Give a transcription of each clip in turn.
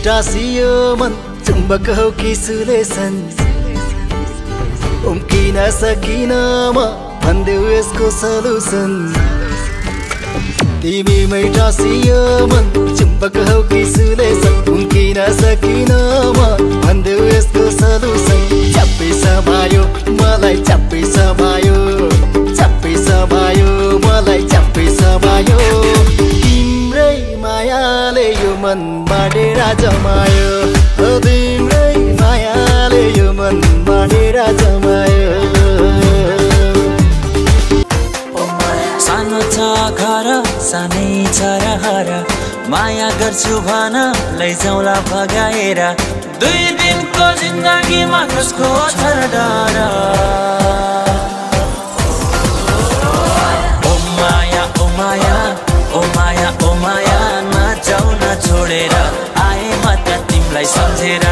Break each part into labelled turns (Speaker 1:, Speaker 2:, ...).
Speaker 1: टाँसियो मन चुम्बक हो कि सुलेसन उम्किन सकिन म भन्देऊ यसको सल्युसन तिमीमै टाँसियो मन चुम्बक हो कि सुलेसन उम्किन सकिन म भन्देऊ यसको सल्युसन चप्पै समायो मलाई चप्पै समायो चप्पै समायो मलाई चप्पै समायो तिम्रै मायाले यो मन बाँडेर जमायो तिम्रै मायाले यो मन बाँडेर जमायो
Speaker 2: सानो छ घर सानै छ रहर माया गर्छु भन लैजाउला भगाएर 2 दिनको जिन्दगीमा कसको छ डर ओ माया ओ माया ओ माया ओ माया नजाऊ न छोडेर आए म त तिमीलाई सम्झेर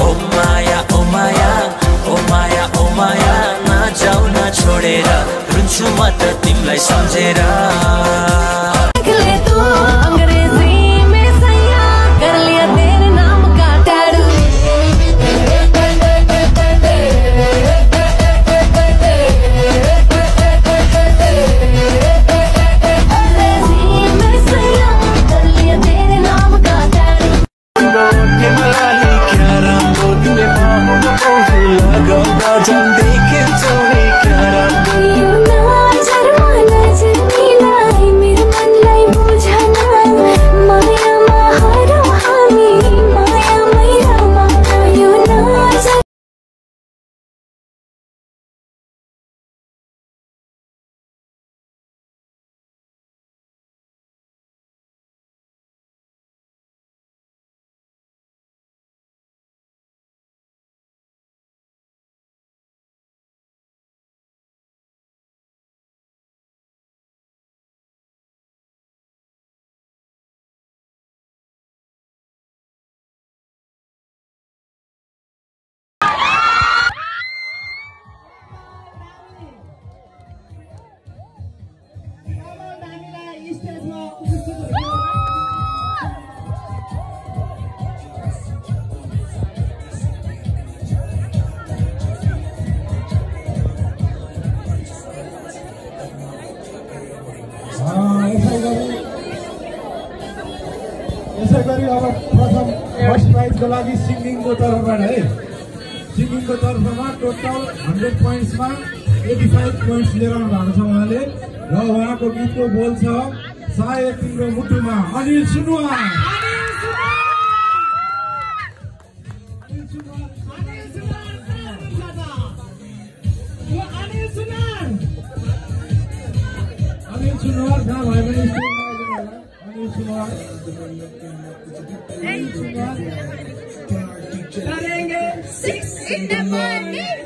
Speaker 2: ओ माया ओ माया ओ माया ओ माया नजाऊ न छोडेर रुन्छु म त तिमीलाई सम्झेर
Speaker 3: यसैगरी अब प्रथम फर्स्ट प्राइजको लागि सिङ्गिङको तर्फबाट है सिङ्गिङको तर्फमा टोटल 100 पोइन्ट्समा 85 पोइन्ट्स लिएर आउनु भएको छ उहाँले र उहाँको गीतको बोल छ सायद तिम्रो मुटुमा अनिल सुनुवार जहाँ भयो भने अनिल सुनुवार
Speaker 4: करेंगे 6 in the morning